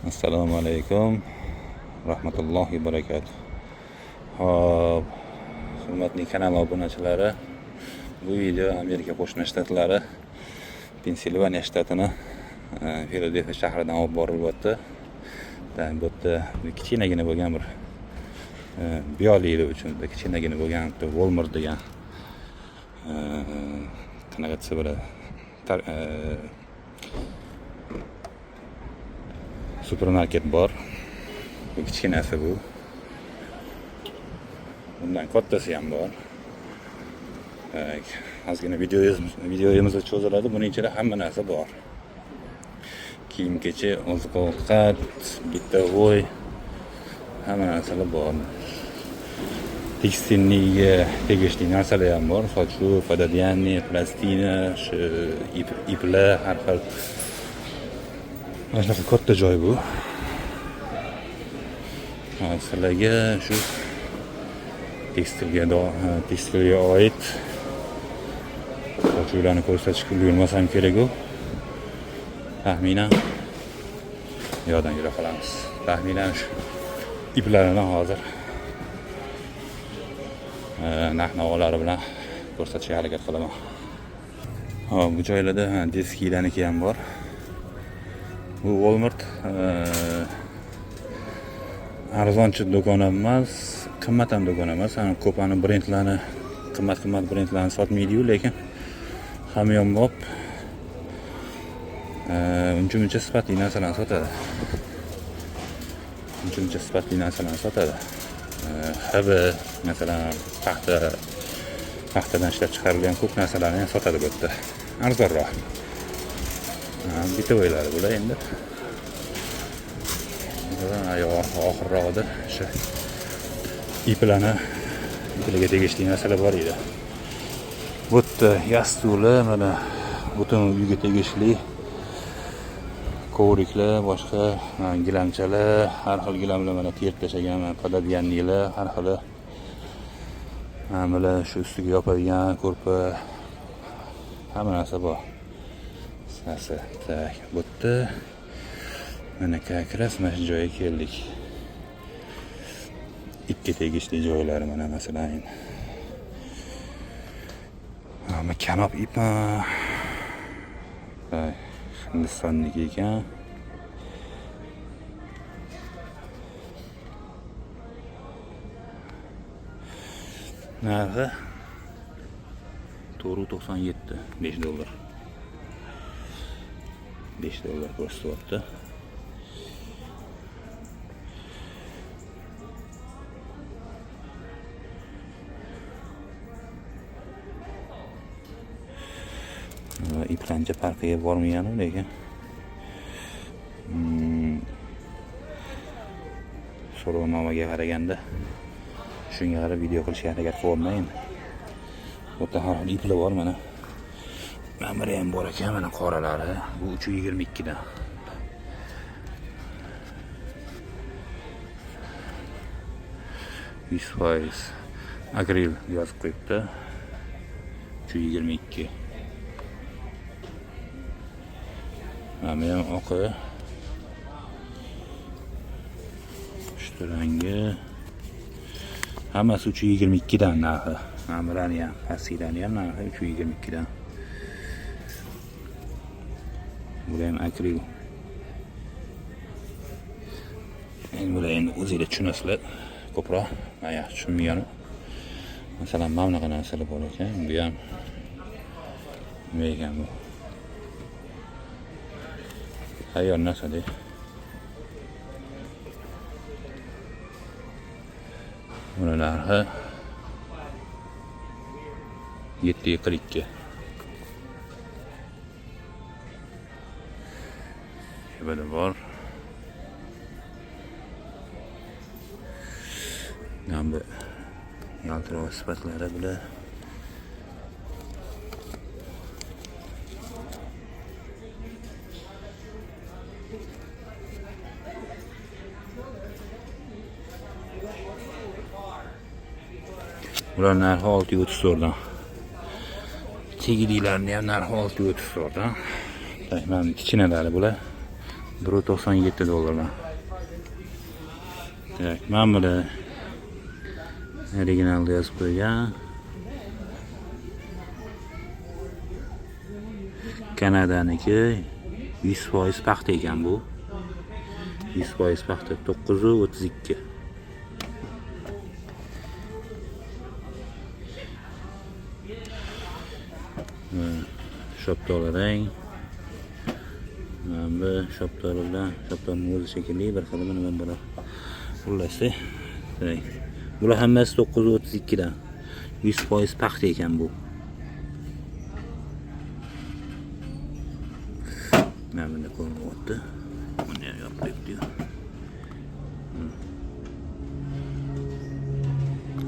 Assalomu alaykum rahmatullohi barakatuh. Hop, hurmatli kanal obunachilari, bu video Amerika Qo'shma Shtatlari Pensilvaniya shtatini Filadelfiya shahridan olib borilyapti. Bu yerda kichkinagina bo'lgan bir biyoliylar uchun kichkinagina bo'lgan Walmart degan qanaqa desa bo'ladi, supermarket bor. Bu kichkinasi bu. Bundan kattasi ham bor. Ozgina videoyimiz cho'ziladi. Buning ichida hamma narsa bor. Kiyim-kechak, oziq-ovqat, bitta voy, hamma narsalar bor. Tekstilniga tegishli narsalar ham bor. Sochu, pododyanniy, plastina, iplar, har xil. Mana shunaqa katta joy bu. Sizlarga shu tekstilga oid sochlarni ko'rsatishga ulgurmasam kerak-ku. Taxminan yo'dan yura qolamiz. Taxminan shu iplarini hozir narx-navolari bilan ko'rsatishga harakat qilaman. Bu joylarda diskilarniki ham bor. Bu Walmart arzonchi do'kon emas, qimmat ham do'kon emas. Ko'pani brendlarni, qimmat brendlarni sotmaydi-yu, lekin hamyonbop uncha sifatli narsalarni sotadi. Hava, masalan, paxtadan ishlab chiqarilgan ko'p narsalarni ham sotadi bu yerda. Arzonroq. Bitta o'ylari bular endi. Oxirroqda o'sha iplarga tegishli narsalar bor edi. Bu yerda yastuli, mana butun uyga tegishli kovriklar, boshqa gilamchalar, har xil gilamlar, mana terib tashlagan pododyanniylar, har xili. Mana shu ustiga yopadigan ko'rpa, hamma narsa bor. Tak, bu yerda mana kakras mana shu joyga keldik. Ipga tegishli joylari mana masalan. Mana kanop ip. Hindistonniki ekan. Narxi $4.97, $5. $5 ko'rsatyapti. Iplancha farqiga bormagan, lekin so'rovnomaga qaraganda shunga qarab video qilishga harakat qilyapman. Bu yerda har xil iplar bor mana. Mana ham bor ekan, mana qoralari. Bu 322 dan. %100 akril yozib qo'yibdi. 322. Mana ham oqi. Shtarangi. Hammasi 322 dan narxi. Hammalari ham, pastlarni ham narxi 322 dan. Bu ham akril. Endi o'zingizlar tushunasizlar. Ko'proq men yaxshi tushunmaganim. Masalan, mana bunaqa narsalar bor ekan. Bu ham nima ekan bu? Tayyor narsa-da. Buni narxi $7.42. Shubada bor. Bu yaltiroq sifatlari bilan bular narxi $6.34 dan. Tegidiylarni ham narxi $6.34 dan. Mana kichkinalari bular. $1.97. Tak, mana buni originalda yozib qo'ygan. Kanadaniki 100% paxta ekan bu. 100% paxta 932. Shoptolarang. Mana bu shoptolar bilan, shoptorning o'zi shekilli bir xil nima bo'lar. Xullas, bular hammasi 932 dan. 100% paxta ekan bu. Mana buni ko'ryapti. Buni yopib diyor.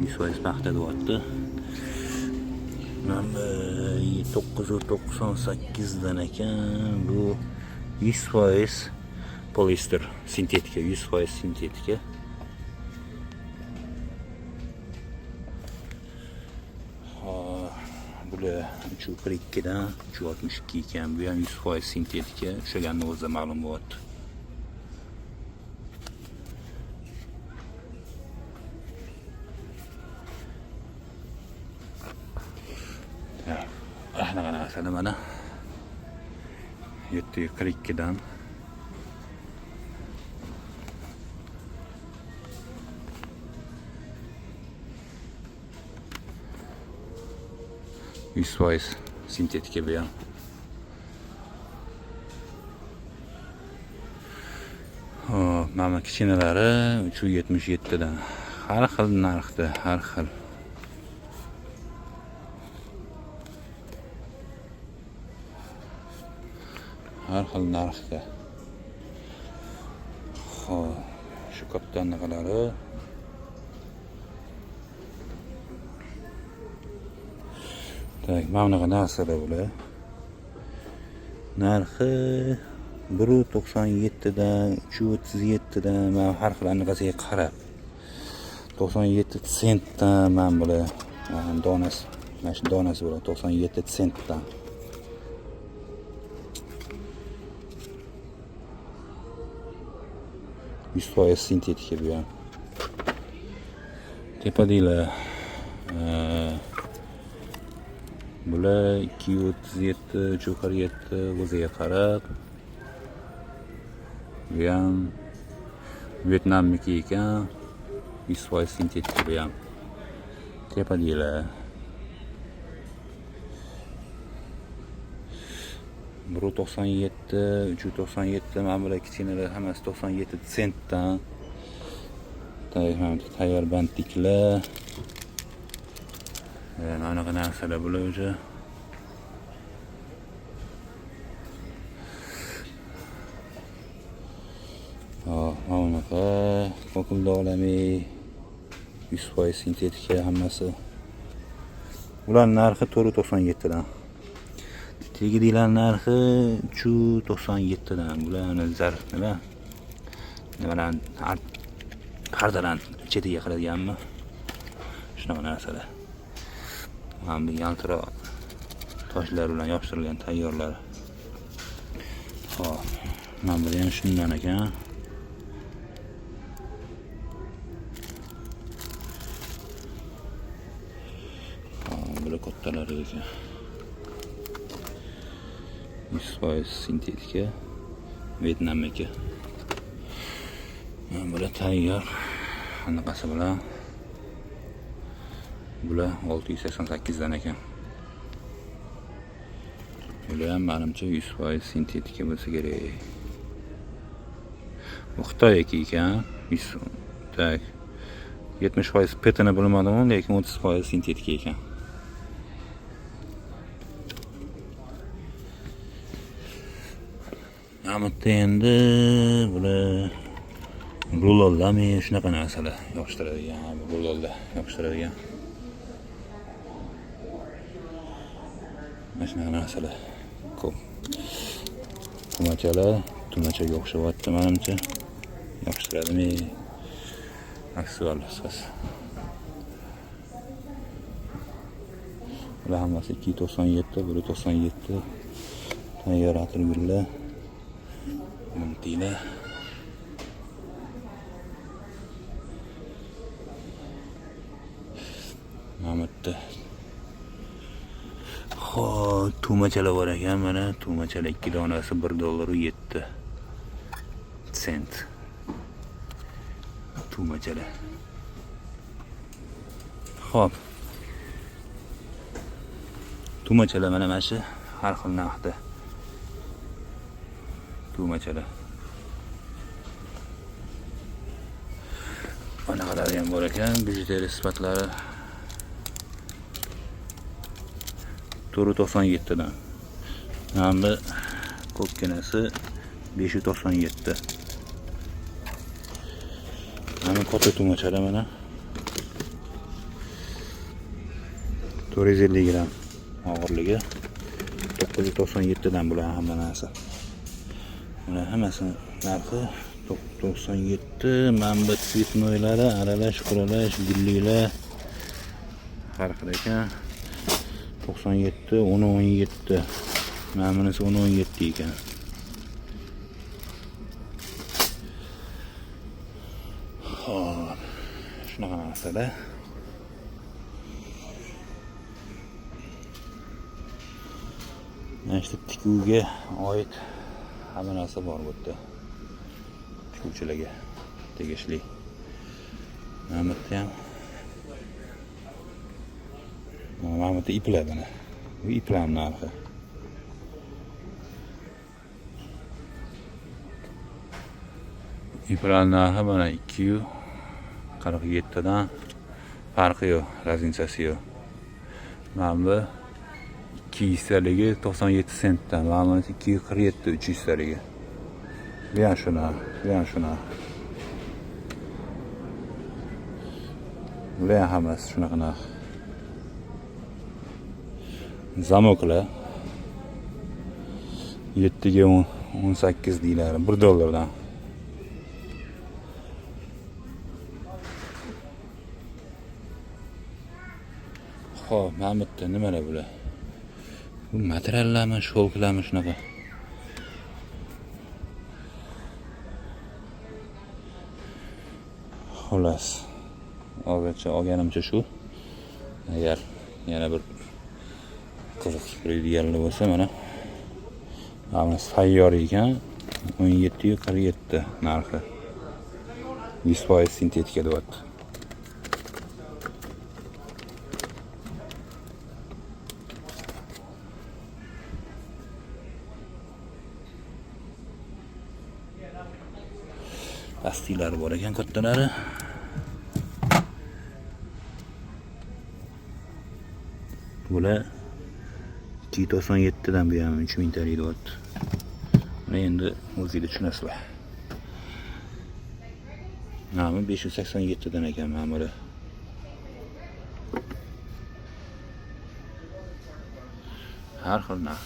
100% paxta deyapti. Mana 998 dan ekan. Bu 100% poliester, sintetika, 100% sintetika. Bular 342 dan 362 ekan. Bu ham 100% sintetika. O'shaganning o'zida ma'lum bo'lyapti. Anaqa narsalar mana 742 dan %100 sintetika bu ham. Mana kichkinalari 377 dan. Har xil narxda, har xil. Har xil narxda. Shu katta narxlari tak, mana bunaqa narsalar bular. Narxi 1.97 dan 337 dan, mana har xil anaqasiga qarab 97 sentdan mana bular. Donasi, mana shu donasi bular 97 sentdan. %100 sintetika bu ham. Tepadilar bular 237, 347 o'ziga qarab. Bu ham Vyetnamniki ekan. 100% sintetika bu ham. Tepadilar 1.97, 397, mana bular kichkinalar hammasi 97 sentdan. Tayyor bantiklar. Mana bunaqa narsalar bular o'zi. Mana bunaqa ko'kildolami 100% sintetika hammasi. Ularning narxi 497 dan. Tegadilar narxi 397 dan. Bularni zarf nima? Nimadan pardadan chetiga qiladiganmi? Shunaqa narsalar. Mana bu yaltiroq toshlar bilan yopishtirilgan tayyorlar. Mana bu ham shundan ekan. Bular kattalari ekan. 100% sintetika, Vyetnamniki. Bular tayyor. Anaqasi bilan. Bular 688 dan ekan. Bular ham menimcha 100% sintetika bo'lsa kerak. Bu Xitoyniki ekan. Tak. 70% petini bilmadim, lekin 30% sintetika ekan. Amatda endi bular rulollarmi shunaqa narsalar yopishtiradigan, rulollar yopishtiradigan. Mana shunaqa narsalar ko'p. Tumachalar, tumachaga o'xshayapti menimcha. Yopishtiradimi? Aksual qisqas. Bular hammasi 297, 197 tayyor atirgullar. Mintiylar. Mana bitta. Xo'p, tumachalar bor ekan. Mana tumachalar 2 donasi $1.07 sent. Tumachalar. Xo'p. Tumachalar mana shu har xil narxda. Tumachalar. Anaqalari ham bor ekan, bijuteri sifatlari. 497 dan. Mana ko'kkanasi 597. Mana katta tumachalar mana 450 gram og'irligi 997 dan bular hamma narsa. Mana hammasi narxi 97. Mana bu tsvetnoylari, aralash, quralash, gullilar har xil ekan. 97, 17. Mana bunisi 17 ekan. Xo'p, shunaqa narsalar. Mana shu tikuvga oid hamma narsa bor bu yerda. Tikuvchilarga tegishli. Mana bu ham mana bu iplar mana. Bu iplar narxi. Iplar narxi mana 247 dan farqi yo'q, razницasi yo'q. Mana bu 200 taligi 97 sentdan, mana bu 247 300 taligi. Bu ham shuna, bu ham shuna. Bular hammasi shunaqa narx. Zamoklar 7 ga 18 deyiladi, $1 dan. Xo'p, mana bu yerda nimalar bular? Bu materiallarmi, sholklarmi shunaqa? Xolos. Hozircha olganimcha shu. Agar yana bir qiziq deydiganlar bo'lsa mana mana sayyor ekan 1747 narxi. 100% sintetika deyapti. Lastiklari bor ekan kattalari. Bular 297 dan bu ham 3000 talik deyapti. Buni endi o'zingiz tushunasizlar. Mana 587 dan ekan mana bular. Har xil narx.